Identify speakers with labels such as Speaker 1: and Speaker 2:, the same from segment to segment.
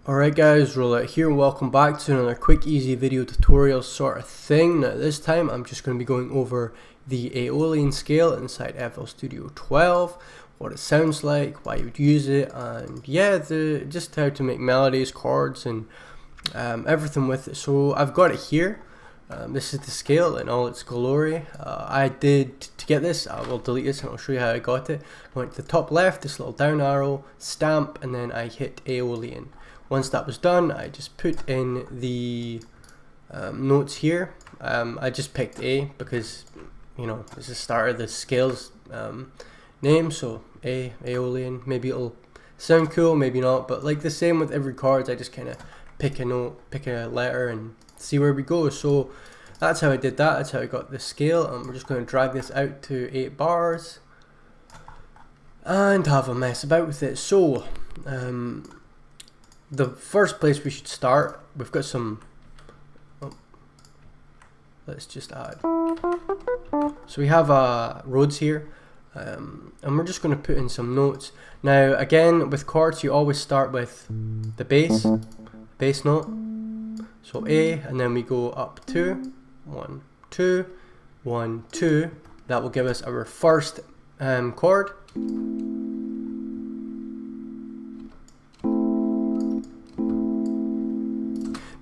Speaker 1: Alright guys, Rxllout here and welcome back to another quick easy video tutorial sort of thing. Now this time I'm just going to be going over the Aeolian scale inside FL Studio 12, what it sounds like, why you would use it, and yeah, just how to make melodies, chords, and everything with it. So I've got it here. This is the scale in all its glory. To get this, I will delete this and I'll show you how I got it. I went to the top left, this little down arrow, stamp, and then I hit Aeolian. Once that was done, I just put in the notes here. I just picked A because, you know, it's the start of the scale's name, so Aeolian. Maybe it'll sound cool, maybe not, but like the same with every chords, I just kind of pick a note, pick a letter, and see where we go. So that's how I did that. That's how I got the scale, and we're just going to drag this out to 8 bars and have a mess about with it. So the first place we should start, we've got some, let's just add, so we have roads here, and we're just going to put in some notes. Now again, with chords you always start with the bass note, so A, and then we go up 2, 1, 2, 1, 2, that will give us our first chord.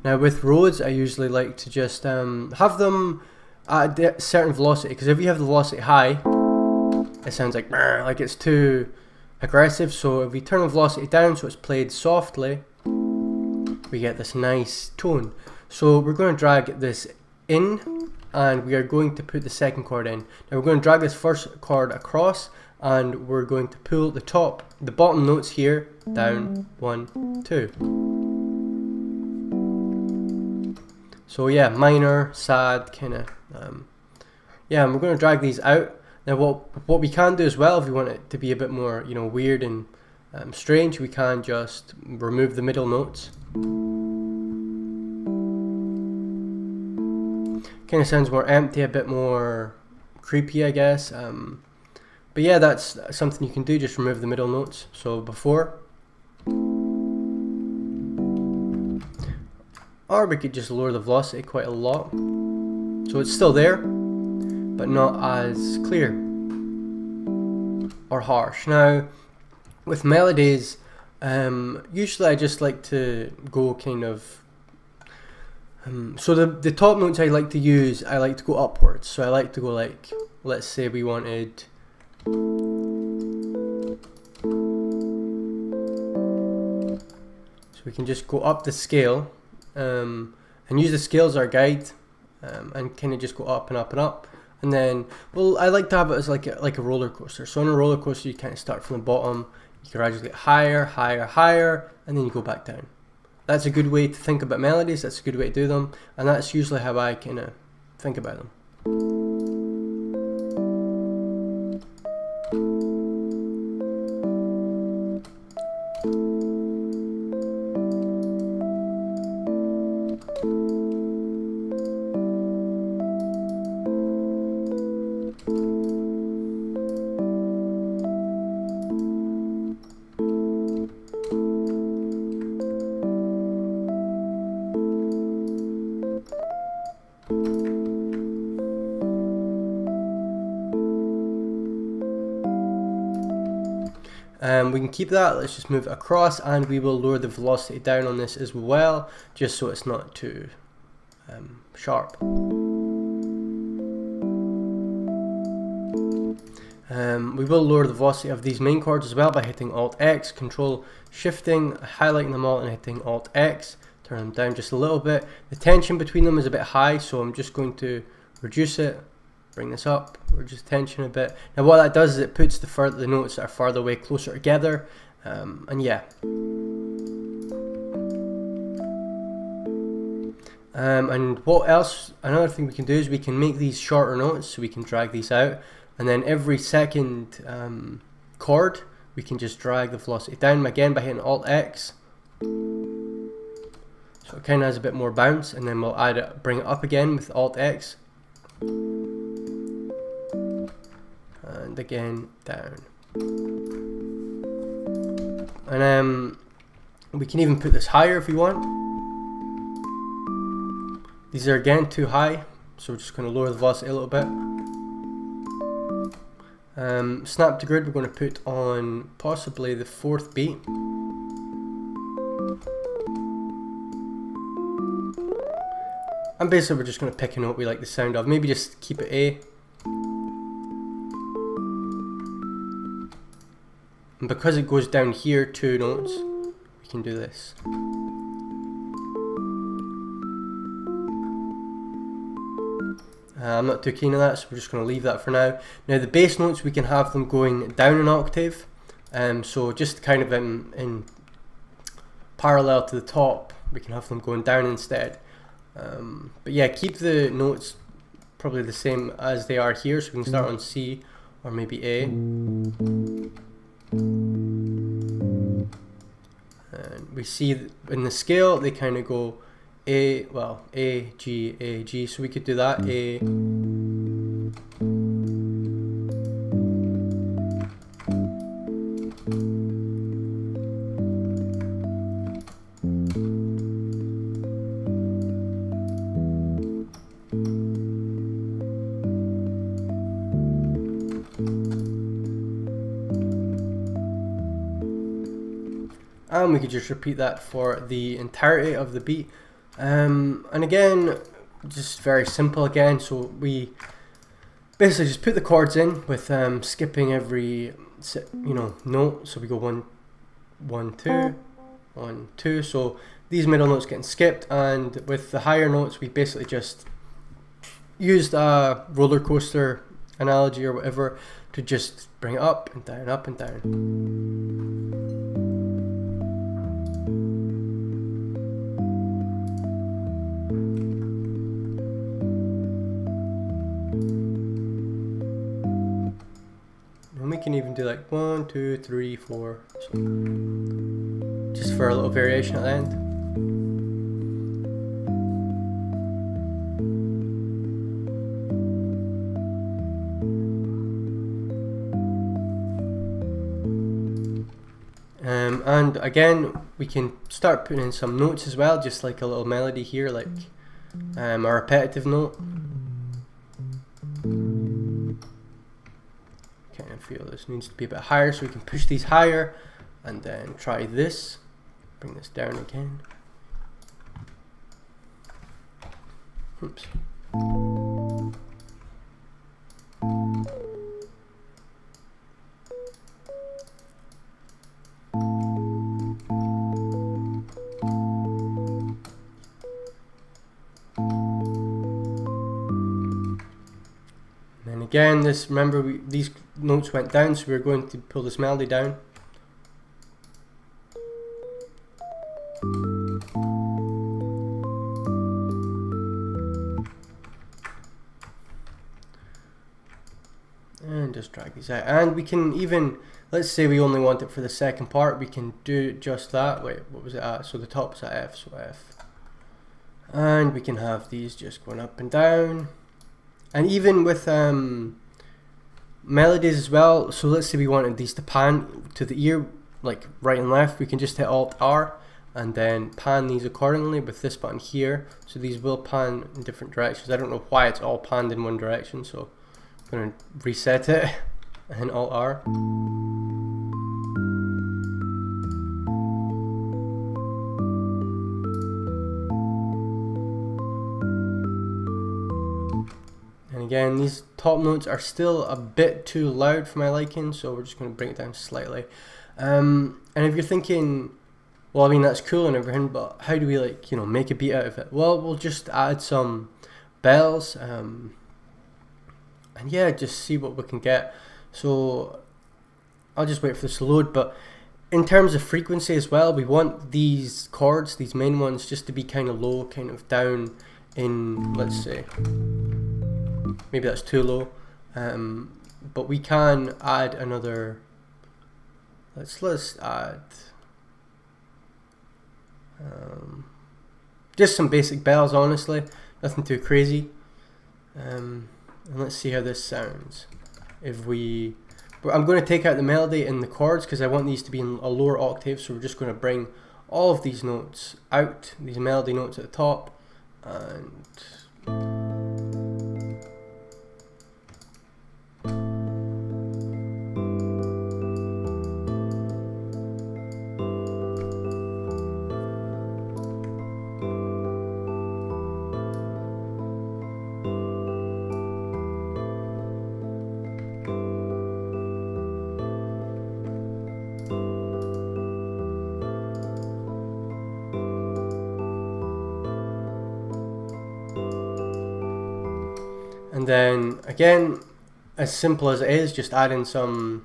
Speaker 1: Now with roads, I usually like to just have them at a certain velocity, because if you have the velocity high, it sounds like it's too aggressive. So if we turn the velocity down so it's played softly, we get this nice tone. So we're going to drag this in, and we are going to put the second chord in. Now we're going to drag this first chord across, and we're going to pull the bottom notes here down, 1, 2. So yeah, minor, sad, kind of, yeah, and we're going to drag these out. Now what we can do as well, if we want it to be a bit more, you know, weird and strange, we can just remove the middle notes. Kind of sounds more empty, a bit more creepy, I guess. But yeah, that's something you can do, just remove the middle notes. So before, or we could just lower the velocity quite a lot, so it's still there but not as clear or harsh. Now with melodies, usually I just like to go kind of, so the top notes I like to use, I like to go upwards. So I like to go like, let's say we wanted, so we can just go up the scale, and use the scale as our guide, and kind of just go up and up and up. And then, well, I like to have it as like a roller coaster. So on a roller coaster, you kind of start from the bottom, you gradually get higher, higher, higher, and then you go back down. That's a good way to think about melodies. That's a good way to do them, and that's usually how I kind of think about them. We can keep that. Let's just move it across, and we will lower the velocity down on this as well, just so it's not too sharp. We will lower the velocity of these main chords as well by hitting Alt X, Control Shifting, highlighting them all and hitting Alt X, turn them down just a little bit. The tension between them is a bit high, so I'm just going to reduce it. Bring this up, reduce tension a bit. Now what that does is it puts the notes that are farther away closer together, and yeah. And what else, another thing we can do is we can make these shorter notes, so we can drag these out, and then every second chord we can just drag the velocity down again by hitting Alt X, so it kind of has a bit more bounce, and then we'll bring it up again with Alt X, and again down. And We can even put this higher if we want. These are again too high, so we're just going to lower the velocity a little bit. Snap to grid we're going to put on possibly the 4th beat. And basically we're just going to pick a note we like the sound of. Maybe just keep it A. And because it goes down here 2 notes, we can do this. I'm not too keen on that, so we're just going to leave that for now. Now the bass notes, we can have them going down an octave. So just kind of in parallel to the top, we can have them going down instead. But yeah, keep the notes probably the same as they are here, so we can start on C or maybe A. And we see in the scale they kind of go A, well, A, G, so we could do that, A, and we could just repeat that for the entirety of the beat. And again, just very simple again, so we basically just put the chords in with skipping every note, so we go 1, 1, 2, 1, 2, so these middle notes getting skipped, and with the higher notes we basically just used a roller coaster analogy or whatever to just bring it up and down, up and down. We can even do like 1, 2, 3, 4, so just for a little variation at the end. And again, we can start putting in some notes as well, just like a little melody here, like a repetitive note. I feel this needs to be a bit higher, so we can push these higher and then try this, bring this down again. Oops. And again, this, remember these notes went down, so we're going to pull this melody down. And just drag these out. And we can even, let's say we only want it for the second part, we can do just that. Wait, what was it at? So the top is at F, so F. And we can have these just going up and down. And even with melodies as well, so let's say we wanted these to pan to the ear, like right and left, we can just hit Alt R and then pan these accordingly with this button here. So these will pan in different directions. I don't know why it's all panned in one direction, so I'm going to reset it and Alt R. Again, these top notes are still a bit too loud for my liking, so we're just going to bring it down slightly. And if you're thinking, well, I mean, that's cool and everything, but how do we, like, make a beat out of it? Well, we'll just add some bells, and yeah, just see what we can get. So I'll just wait for this to load, but in terms of frequency as well, we want these chords, these main ones, just to be kind of low, kind of down in, let's say, maybe that's too low, but we can add another, let's add just some basic bells, honestly, nothing too crazy, and let's see how this sounds. If I'm going to take out the melody and the chords because I want these to be in a lower octave, so we're just going to bring all of these notes out, these melody notes at the top, and then again, as simple as it is, just adding some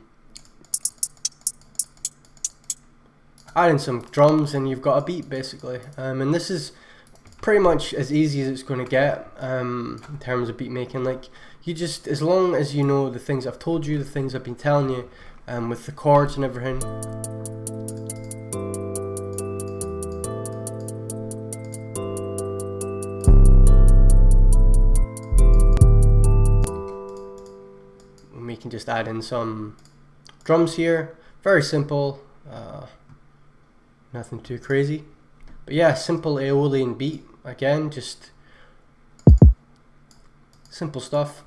Speaker 1: drums and you've got a beat basically. And this is pretty much as easy as it's going to get in terms of beat making. Like, you just, as long as you know the things I've told you, the things I've been telling you, with the chords and everything. We can just add in some drums here. Very simple, nothing too crazy. But yeah, simple Aeolian beat. Again, just simple stuff.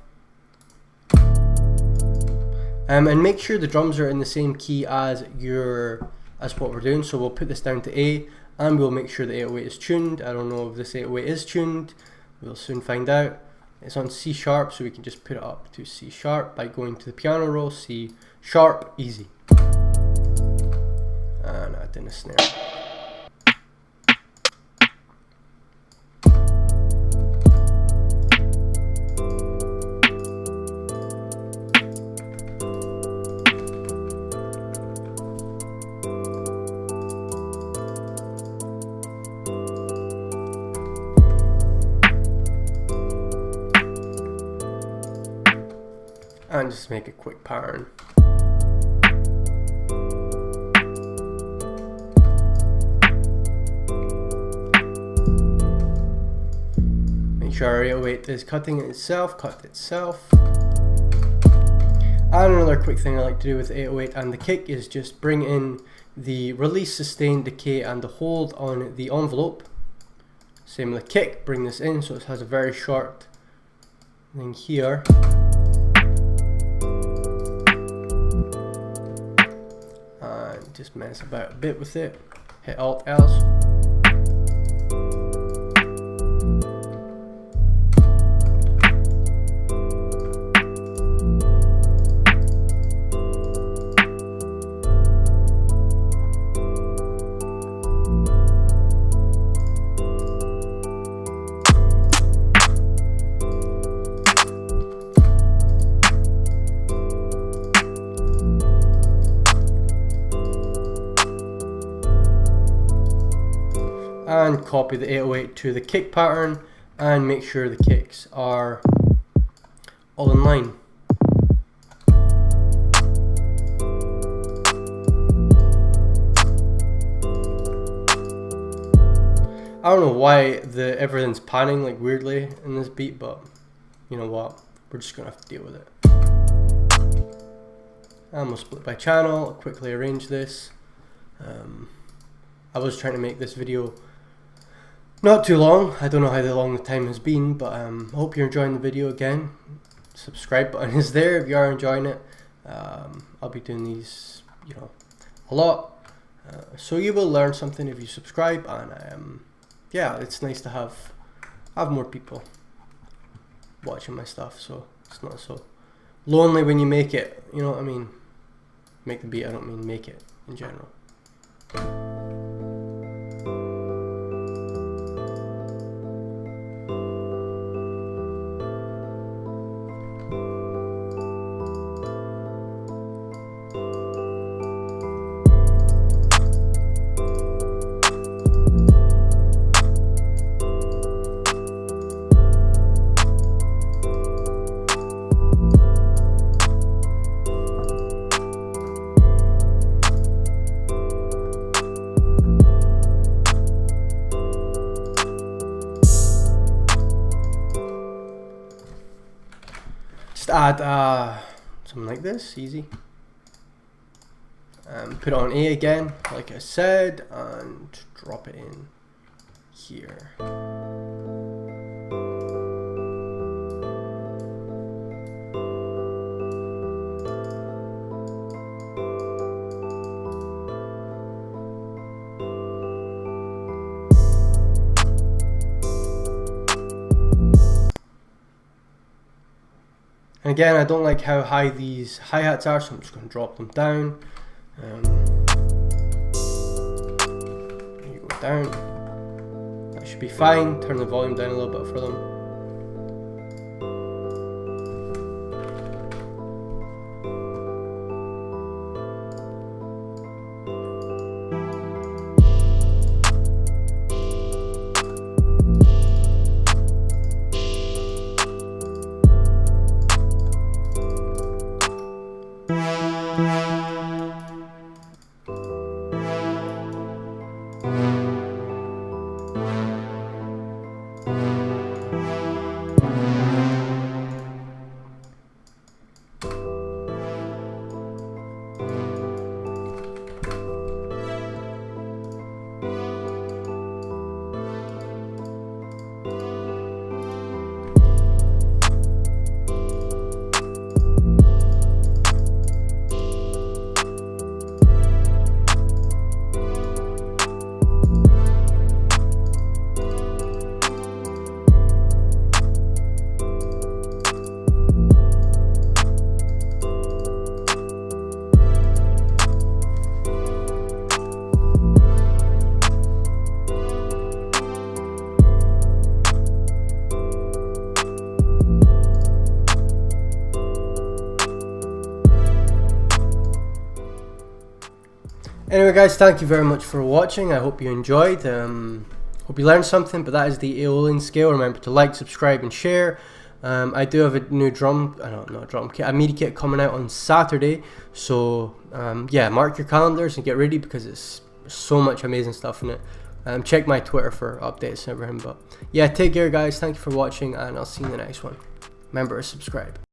Speaker 1: And make sure the drums are in the same key as what we're doing. So we'll put this down to A, and we'll make sure the 808 is tuned. I don't know if this 808 is tuned. We'll soon find out. It's on C sharp, so we can just put it up to C sharp by going to the piano roll, C sharp, easy. And add in a snare. And just make a quick pattern. Make sure our 808 is cutting itself, cut itself. And another quick thing I like to do with 808 and the kick is just bring in the release, sustain, decay, and the hold on the envelope. Same with the kick, bring this in so it has a very short thing here. Just mess about a bit with it, hit Alt else. And copy the 808 to the kick pattern and make sure the kicks are all in line. I don't know why everything's panning like weirdly in this beat, but you know what, we're just gonna have to deal with it. And we'll split by channel. I'll quickly arrange this. I was trying to make this video not too long. I don't know how long the time has been, but I hope you're enjoying the video. Again, subscribe button is there if you are enjoying it. I'll be doing these, you know, a lot, so you will learn something if you subscribe. And yeah, it's nice to have more people watching my stuff, so it's not so lonely when you make it, you know what I mean. Make the beat, I don't mean make it in general. Add something like this, easy, Put it on A again, like I said, and drop it in here. And again, I don't like how high these hi-hats are, so I'm just going to drop them down. There you go, down. That should be fine. Turn the volume down a little bit for them. Anyway guys, thank you very much for watching. I hope you enjoyed. Hope you learned something, but that is the Aeolian scale. Remember to like, subscribe and share. I do have a new a MIDI kit coming out on Saturday. So yeah, mark your calendars and get ready because it's so much amazing stuff in it. Check my Twitter for updates and everything. But yeah, take care guys. Thank you for watching and I'll see you in the next one. Remember to subscribe.